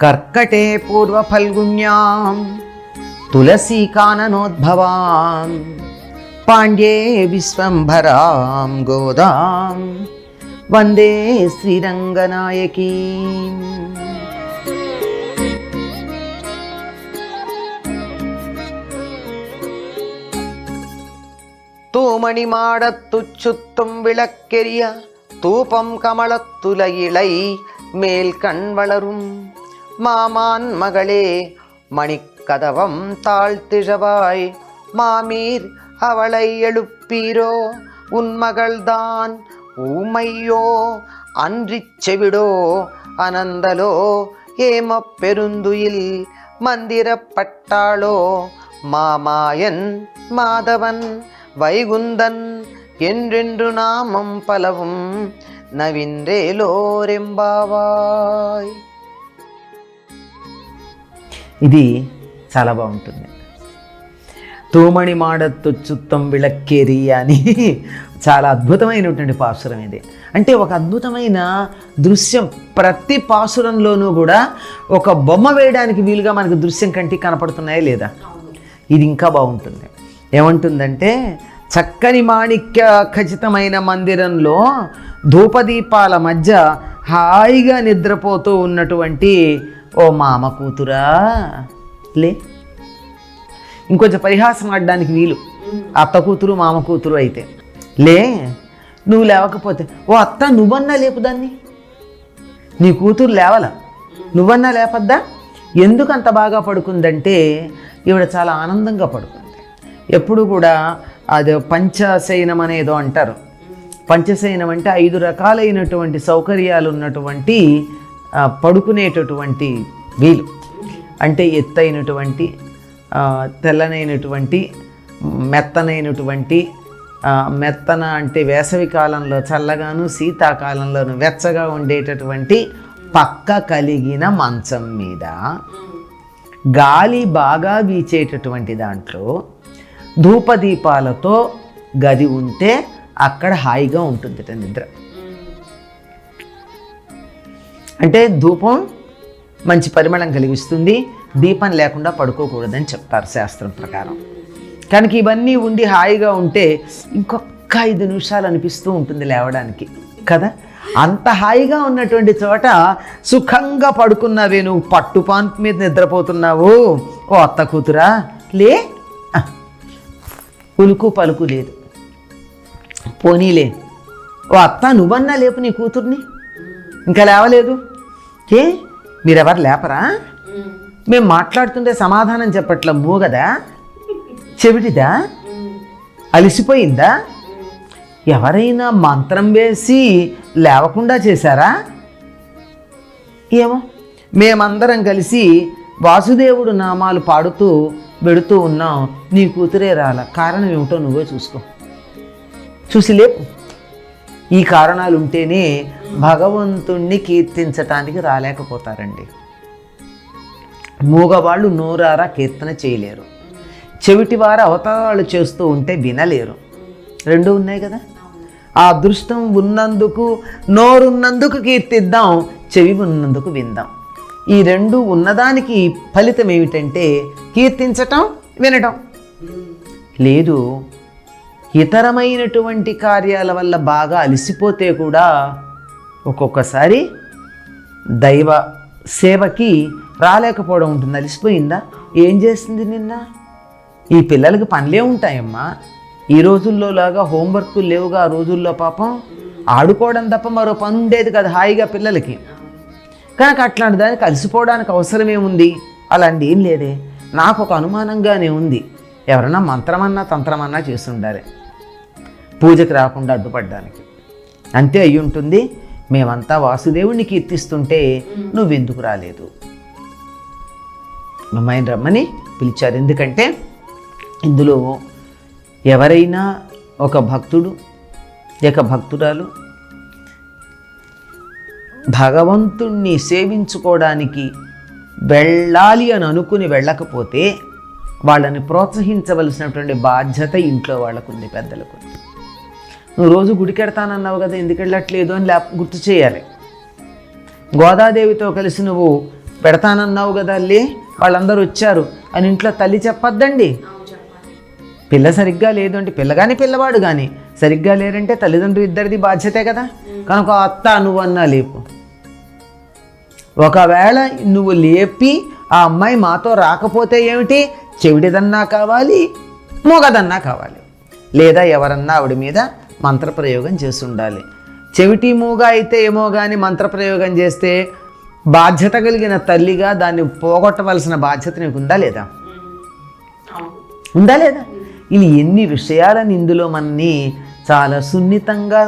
కర్కటే పూర్వఫల్గుణ్యాం తులసీకాననోద్భవాం పాండ్యే విశ్వంభరాం గోదాం వందే శ్రీరంగనాయకీం. தூமணி மாடத்து சுத்தும் விளக்கெரிய தூபம் கமலத்துல இளை மேல் கண் வளரும் மாமான் மகளே மணிக்கதவம் தாழ்த்திழவாய் மாமீர் அவளை எழுப்பீரோ உன் மகள்தான் ஊமையோ அன்றிச் செவிடோ அனந்தலோ ஏம பெருந்துயில் மந்திரப்பட்டாளோ மாமாயன் மாதவன் வைகுந்தன் என்றென்று நாமம் பலவும் నవింద్రేలోరెంబావాయ్. ఇది చాలా బాగుంటుంది. తూమణి మాడత్తు చుత్తం విళక్కేరి అని చాలా అద్భుతమైనటువంటి పాసురం ఇది. అంటే ఒక అద్భుతమైన దృశ్యం. ప్రతి పాసురంలోనూ కూడా ఒక బొమ్మ వేయడానికి వీలుగా మనకు దృశ్యం కంటికి కనపడుతున్నాయా లేదా? ఇది ఇంకా బాగుంటుంది. ఏమంటుందంటే, చక్కని మాణిక్య ఖచ్చితమైన మందిరంలో ధూపదీపాల మధ్య హాయిగా నిద్రపోతూ ఉన్నటువంటి ఓ మామ కూతురా లే. ఇంకొంచెం పరిహాసం ఆడడానికి వీలు, అత్త కూతురు మామ కూతురు అయితే లే. నువ్వు లేవకపోతే ఓ అత్త నువ్వన్నా లేపుదాన్ని, నీ కూతురు లేవల నువ్వన్నా లేపద్దా? ఎందుకు అంత బాగా పడుకుందంటే ఈవిడ చాలా ఆనందంగా పడుకుంది. ఎప్పుడు కూడా అది పంచశయనం అనేదో అంటారు. పంచశయనం అంటే 5 రకాలైనటువంటి సౌకర్యాలు ఉన్నటువంటి పడుకునేటటువంటి వీలు. అంటే ఎత్తైనటువంటి, తెల్లనైనటువంటి, మెత్తనైనటువంటి, మెత్తన అంటే వేసవి కాలంలో చల్లగాను, శీతాకాలంలోను వెచ్చగా ఉండేటటువంటి పక్క కలిగిన మంచం మీద గాలి బాగా వీచేటటువంటి దాంట్లో ధూపదీపాలతో గది ఉంటే అక్కడ హాయిగా ఉంటుంది నిద్ర. అంటే ధూపం మంచి పరిమళం కలిగిస్తుంది, దీపం లేకుండా పడుకోకూడదని చెప్తారు శాస్త్రం ప్రకారం. కనుక ఇవన్నీ ఉండి హాయిగా ఉంటే ఇంకొక 5 నిమిషాలు అనిపిస్తూ ఉంటుంది లేవడానికి కదా. అంత హాయిగా ఉన్నటువంటి చోట సుఖంగా పడుకున్నావే నువ్వు, పట్టుపాన్పు మీద నిద్రపోతున్నావు ఓ అత్త కూతురా లే. ఉలుకు పలుకు లేదు, పోనీలే ఓ అత్త నువ్వన్నా లేపు నీ కూతుర్ని, ఇంకా లేవలేదు ఏ మీరెవరు లేపరా? మేము మాట్లాడుతుంటే సమాధానం చెప్పట్ల, మూగదా, చెవిటిదా, అలిసిపోయిందా? ఎవరైనా మంత్రం వేసి లేవకుండా చేశారా? ఏమో మేమందరం కలిసి వాసుదేవుడు నామాలు పాడుతూ వెడుతూ ఉన్నాం, నీ కూతురే రాల. కారణం ఏమిటో నువ్వే చూసుకో, చూసి లేపు. ఈ కారణాలు ఉంటేనే భగవంతుణ్ణి కీర్తించటానికి రాలేకపోతారండి. మూగవాళ్ళు నోరారా కీర్తన చేయలేరు, చెవిటివారు అవతారాలు చేస్తూ ఉంటే వినలేరు. 2 ఉన్నాయి కదా. ఆ అదృష్టం ఉన్నందుకు, నోరున్నందుకు కీర్తిద్దాం, చెవి ఉన్నందుకు విందాం. ఈ 2 ఉన్నదానికి ఫలితం ఏమిటంటే కీర్తించటం, వినటం. లేదు, ఇతరమైనటువంటి కార్యాల వల్ల బాగా అలసిపోతే కూడా ఒక్కొక్కసారి దైవ సేవకి రాలేకపోవడం ఉంటుంది. అలసిపోయిందా, ఏం చేస్తుంది నిన్న? ఈ పిల్లలకి పనులే ఉంటాయమ్మా. ఈ రోజుల్లో లాగా హోంవర్క్లు లేవుగా. ఆ రోజుల్లో పాపం ఆడుకోవడం తప్ప మరో పని ఉండేది కదా హాయిగా పిల్లలకి. కనుక అట్లాంటి దానికి అలసిపోవడానికి అవసరమేముంది? అలాంటి ఏం లేదే. నాకు ఒక అనుమానంగానే ఉంది, ఎవరన్నా మంత్రమన్నా తంత్రమన్నా చేస్తుండారే పూజకి రాకుండా అడ్డుపడ్డానికి. అంతే అయి ఉంటుంది. మేమంతా వాసుదేవుడిని కీర్తిస్తుంటే నువ్వెందుకు రాలేదు? అమ్మాయిని రమ్మని పిలిచారు. ఎందుకంటే ఇందులో ఎవరైనా ఒక భక్తుడు లేక భక్తురాలు భగవంతుణ్ణి సేవించుకోవడానికి వెళ్ళాలి అని అనుకుని వెళ్ళకపోతే వాళ్ళని ప్రోత్సహించవలసినటువంటి బాధ్యత ఇంట్లో వాళ్ళకుంది, పెద్దలకు. నువ్వు రోజు గుడికెడతానన్నావు కదా, ఎందుకు వెళ్ళట్లేదు అని గుర్తు చేయాలి. గోదాదేవితో కలిసి నువ్వు పెడతానన్నావు కదా అల్లి, వాళ్ళందరూ వచ్చారు అని ఇంట్లో తల్లి చెప్పొద్దండి. పిల్ల సరిగ్గా లేదు అంటే, పిల్ల కానీ పిల్లవాడు కానీ సరిగ్గా లేరంటే తల్లిదండ్రులు ఇద్దరిది బాధ్యతే కదా. కనుక అత్త నువ్వు అన్నా లేపు. ఒకవేళ నువ్వు లేపి ఆ అమ్మాయి మాతో రాకపోతే ఏమిటి, చెవిటిదన్నా కావాలి, మూగదన్నా కావాలి, లేదా ఎవరన్నా ఆవిడ మీద మంత్రప్రయోగం చేసి ఉండాలి. చెవిటి మూగ అయితే ఏమో కానీ మంత్రప్రయోగం చేస్తే బాధ్యత కలిగిన తల్లిగా దాన్ని పోగొట్టవలసిన బాధ్యత నీకు ఉందా లేదా? ఉందా లేదా? ఇది ఎన్ని విషయాలను ఇందులో మనని చాలా సున్నితంగా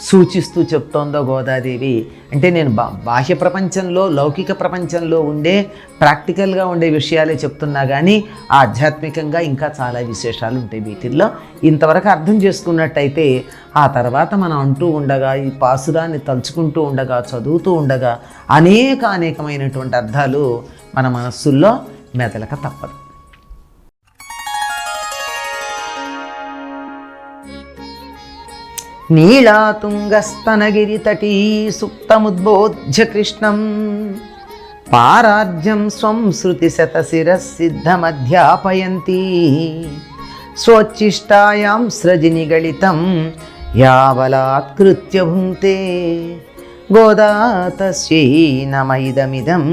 సూచిస్తూ చెప్తోందో గోదాదేవి. అంటే నేను బాహ్య ప్రపంచంలో, లౌకిక ప్రపంచంలో ఉండే ప్రాక్టికల్గా ఉండే విషయాలే చెప్తున్నా కానీ ఆధ్యాత్మికంగా ఇంకా చాలా విశేషాలు ఉంటాయి వీటిల్లో. ఇంతవరకు అర్థం చేసుకున్నట్టయితే ఆ తర్వాత మనం అంటూ ఉండగా, ఈ పాసురాన్ని తలుచుకుంటూ ఉండగా, చదువుతూ ఉండగా అనేకమైనటువంటి అర్థాలు మన మనస్సుల్లో మెదలక తప్పదు. నీళాతుంగస్తనగిరితటీ సుప్తముద్బోధ్య కృష్ణం పారార్జ్యం స్వం శృతిశతశిరసిద్ధమధ్యాపయంతి స్వోచ్ఛిష్టాయాం స్రజినిగళితం యావలాత్కృత్య భుంక్తే గోదా తస్యై నమైదమిదం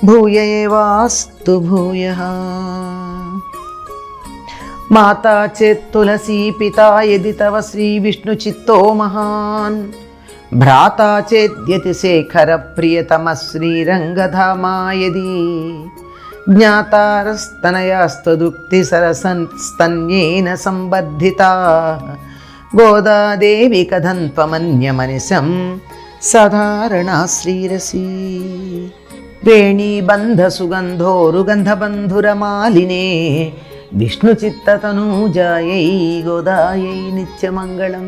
భూయ ఏవాస్తు భూయః. మాతా చేత్ తులసీ పితా యది తవ శ్రీ విష్ణు చిత్తో మహాన్ భ్రాతా చేద్యతి శేఖర ప్రియతమ శ్రీరంగధామా యది జ్ఞాతారస్తనయాస్తదుక్తి సరసన్ స్తన్యేన సంబద్ధితా గోదాదేవి కథన్త్వమన్యమనిశం సాధారణా శ్రీరసి వేణీబంధ సుగంధోరుగంధబంధురమాలినే విష్ణుచిత్తతనూజాయై గోదాయై నిత్యమంగళం.